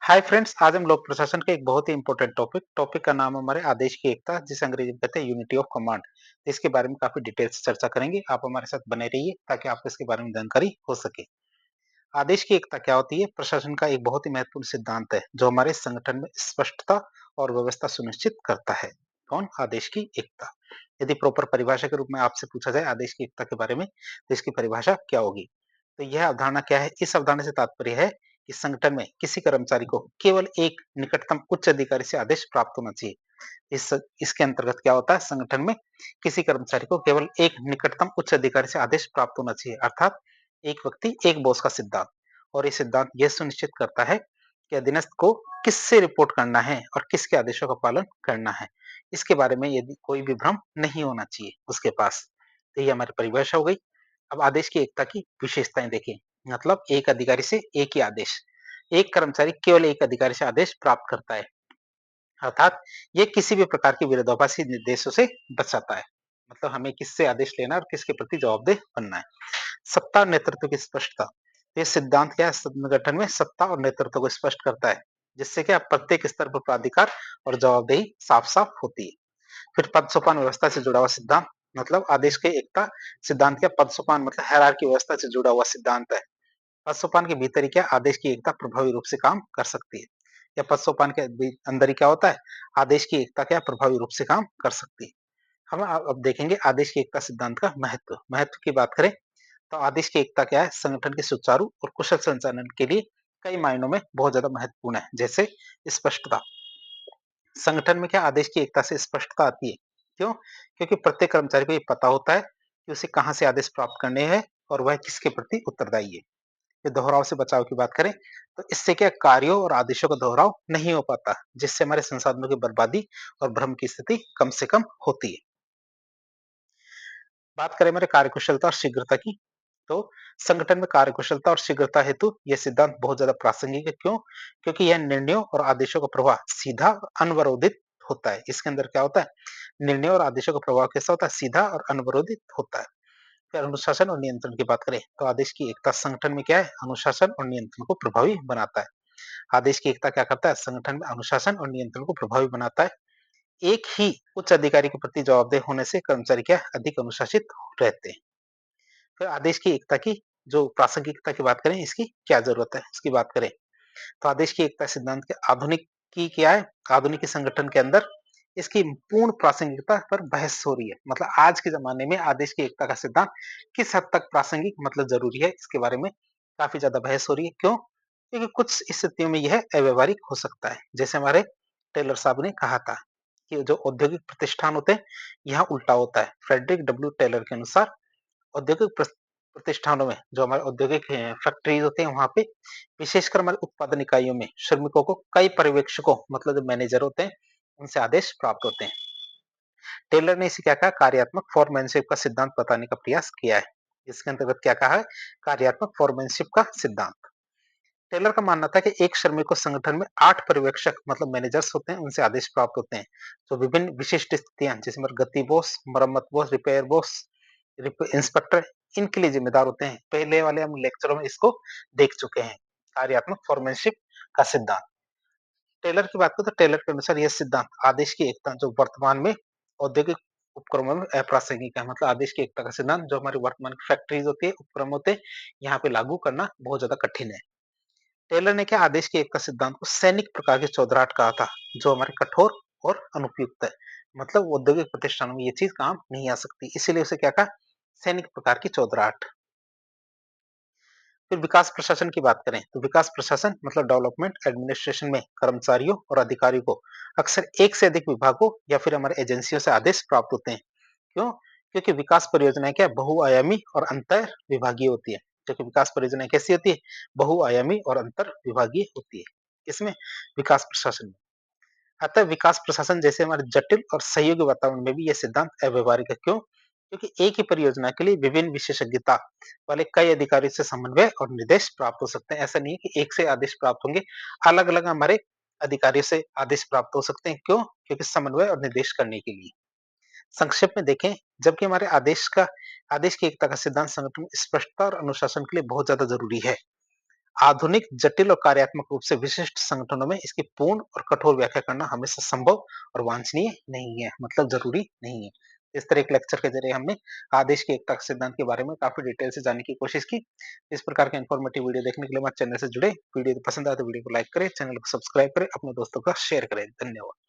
Hi friends, आज हम लोक प्रशासन के एक बहुत ही इंपॉर्टेंट टॉपिक का नाम है हमारे आदेश की एकता, जिसे अंग्रेजी में कहते हैं यूनिटी ऑफ कमांड। इसके बारे में काफी डिटेल से चर्चा करेंगे। आप हमारे साथ बने रहिए ताकि आपको इसके बारे में जानकारी हो सके। आदेश की एकता क्या होती है? प्रशासन का एक बहुत ही महत्वपूर्ण सिद्धांत है जो हमारे संगठन में स्पष्टता और व्यवस्था सुनिश्चित करता है। कौन? आदेश की एकता। यदि प्रॉपर परिभाषा के रूप में आपसे पूछा जाए आदेश की एकता के बारे में, तो इसकी परिभाषा क्या होगी? तो यह अवधारणा क्या है? इस अवधारणा से तात्पर्य है कि संगठन में किसी कर्मचारी को केवल एक निकटतम उच्च अधिकारी से आदेश प्राप्त होना चाहिए। इस इसके अंतर्गत क्या होता है? संगठन में किसी कर्मचारी को केवल एक निकटतम उच्च अधिकारी से आदेश प्राप्त होना चाहिए, अर्थात एक व्यक्ति एक बॉस का सिद्धांत। और ये सिद्धांत यह सुनिश्चित करता है कि अधीनस्थ को किससे रिपोर्ट करना है और किसके आदेशों का पालन करना है, इसके बारे में यदि कोई भी भ्रम नहीं होना चाहिए उसके पास। तो ये हमारी परिभाषा हो गई। अब आदेश की एकता की विशेषताएं देखिए। मतलब एक अधिकारी से एक ही आदेश, एक कर्मचारी केवल एक अधिकारी से आदेश प्राप्त करता है, अर्थात ये किसी भी प्रकार के विरोधाभासी निर्देशों से बचाता है। मतलब हमें किससे आदेश लेना है और किसके प्रति जवाबदेह बनना है। सत्ता और नेतृत्व की स्पष्टता। ये सिद्धांत क्या है? संगठन में सत्ता और नेतृत्व को स्पष्ट करता है, जिससे क्या प्रत्येक स्तर पर प्राधिकार और जवाबदेही साफ साफ होती है। फिर पद सोपान व्यवस्था से जुड़ा हुआ सिद्धांत। मतलब आदेश के एकता सिद्धांत क्या? पद सोपान मतलब हायरार्की व्यवस्था से जुड़ा हुआ सिद्धांत है। पद सोपान के भीतर ही क्या आदेश की एकता प्रभावी रूप से काम कर सकती है, या पद सोपान के अंदर ही क्या होता है? आदेश की एकता क्या प्रभावी रूप से काम कर सकती है। हम अब देखेंगे आदेश की एकता सिद्धांत का महत्व। महत्व की बात करें तो आदेश की एकता क्या है? संगठन के सुचारू और कुशल संचालन के लिए कई मायनों में बहुत ज्यादा महत्वपूर्ण है। जैसे स्पष्टता। संगठन में क्या आदेश की एकता से स्पष्टता आती है? क्यों? क्योंकि प्रत्येक कर्मचारी को ये पता होता है कि उसे कहां से आदेश प्राप्त करने हैं और वह किसके प्रति उत्तरदायी है। ये दोहराव से बचाव की बात करें तो इससे क्या कार्यों और आदेशों का दोहराव नहीं हो पाता, जिससे हमारे संसाधनों की बर्बादी और भ्रम की स्थिति कम से कम होती है। बात करें हमारे कार्यकुशलता और शीघ्रता की, तो संगठन में कार्यकुशलता और शीघ्रता हेतु यह सिद्धांत बहुत ज्यादा प्रासंगिक है। क्यों? क्योंकि यह निर्णयों और आदेशों का प्रवाह सीधा और अनवरोधित होता है। इसके अंदर क्या होता है? निर्णयों और आदेशों का प्रभाव कैसा होता है? सीधा और अनवरोधित होता है। फिर अनुशासन और नियंत्रण की बात करें तो आदेश की एकता संगठन में क्या है? अनुशासन और नियंत्रण को प्रभावी बनाता है। आदेश की एकता क्या करता है? संगठन में अनुशासन और नियंत्रण को प्रभावी बनाता है। एक ही उच्च अधिकारी के प्रति जवाबदेह होने से कर्मचारी क्या अधिक अनुशासित रहते हैं। फिर आदेश की एकता की जो प्रासंगिकता की बात करें, इसकी क्या जरूरत है इसकी बात करें तो आदेश की एकता सिद्धांत के आधुनिक की क्या है? आधुनिक संगठन के अंदर इसकी पूर्ण प्रासंगिकता पर बहस हो रही है। मतलब आज के जमाने में आदेश की एकता का सिद्धांत किस हद तक प्रासंगिक मतलब जरूरी है, इसके बारे में काफी ज्यादा बहस हो रही है। क्यों? क्योंकि कुछ स्थितियों में यह अव्यवहारिक हो सकता है। जैसे हमारे टेलर साहब ने कहा था कि जो औद्योगिक प्रतिष्ठान होते हैं, यहाँ उल्टा होता है। फ्रेडरिक डब्ल्यू टेलर के अनुसार औद्योगिक प्रतिष्ठानों में जो हमारे औद्योगिक फैक्ट्रीज होते हैं, वहां पे विशेषकर हमारे उत्पादन इकाइयों में श्रमिकों को कई पर्यवेक्षकों मतलब जो मैनेजर होते हैं, उनसे आदेश प्राप्त होते हैं। टेलर ने इसे क्या कहा? कार्यात्मक फोरमैनशिप का सिद्धांत बताने का प्रयास किया है। इसके अंतर्गत क्या कहा है? कार्यात्मक फोरमैनशिप का सिद्धांत। टेलर का मानना था कि एक श्रमिक को संगठन में 8 पर्यवेक्षक मतलब मैनेजर्स होते हैं, उनसे आदेश प्राप्त होते हैं। तो विभिन्न विशिष्ट स्थितियां जैसे गति बॉस, मरम्मत बॉस, रिपेयर बॉस, इंस्पेक्टर, इनके लिए जिम्मेदार होते हैं। पहले वाले हम लेक्चरों में इसको देख चुके हैं, कार्यात्मक फॉर्मेनशिप का सिद्धांत। टेलर की बात करें तो टेलर के अनुसार यह सिद्धांत आदेश की एकता जो वर्तमान में औद्योगिक उपक्रमों में अप्रासंगिक है। मतलब आदेश की एकता का सिद्धांत जो हमारी वर्तमान की फैक्ट्रीज होती है, उपक्रम होते हैं, यहाँ पे लागू करना बहुत ज्यादा कठिन है। टेलर ने क्या आदेश की एकता सिद्धांत को सैनिक प्रकार की चौधराहट कहा था, जो हमारे कठोर और अनुपयुक्त है। मतलब औद्योगिक प्रतिष्ठानों में ये चीज काम नहीं आ सकती, इसीलिए उसे क्या कहा? सैनिक प्रकार की चौधराहट। फिर विकास प्रशासन की बात करें तो विकास प्रशासन मतलब डेवलपमेंट एडमिनिस्ट्रेशन में कर्मचारियों और अधिकारियों को अक्सर एक से अधिक विभागों या फिर हमारे एजेंसियों से आदेश प्राप्त होते हैं। क्यों? क्योंकि विकास परियोजनाएं क्या बहुआयामी और अंतर विभागीय होती है। क्योंकि विकास परियोजनाएं कैसी होती है? बहुआयामी और अंतर विभागीय होती है। इसमें विकास प्रशासन में अतः विकास प्रशासन जैसे हमारे जटिल और सहयोगी वातावरण में भी यह सिद्धांत अव्यवहारिक है। क्यों? क्योंकि एक ही परियोजना के लिए विभिन्न विशेषज्ञता वाले कई अधिकारियों से समन्वय और निर्देश प्राप्त हो सकते हैं। ऐसा नहीं है कि एक से आदेश प्राप्त होंगे, अलग अलग हमारे अधिकारियों से आदेश प्राप्त हो सकते हैं। क्यों? क्योंकि समन्वय और निर्देश करने के लिए। संक्षेप में देखें, जबकि हमारे आदेश की एकता का सिद्धांत संगठन में स्पष्टता और अनुशासन के लिए बहुत ज्यादा जरूरी है, आधुनिक, जटिल और कार्यात्मक रूप से विशिष्ट संगठनों में इसकी पूर्ण और कठोर व्याख्या करना हमेशा संभव और वांछनीय नहीं है, मतलब ज़रूरी नहीं है। इस तरह एक लेक्चर के ज़रिए हमने आदेश की एकता के सिद्धांत के बारे में काफ़ी डिटेल से जानने की कोशिश की। इस प्रकार के इन्फॉर्मेटिव वीडियो देखने के लिए हमारे चैनल से जुड़े। वीडियो पसंद आए तो वीडियो को लाइक करें, चैनल को सब्सक्राइब करें, अपने दोस्तों के साथ शेयर करें। धन्यवाद।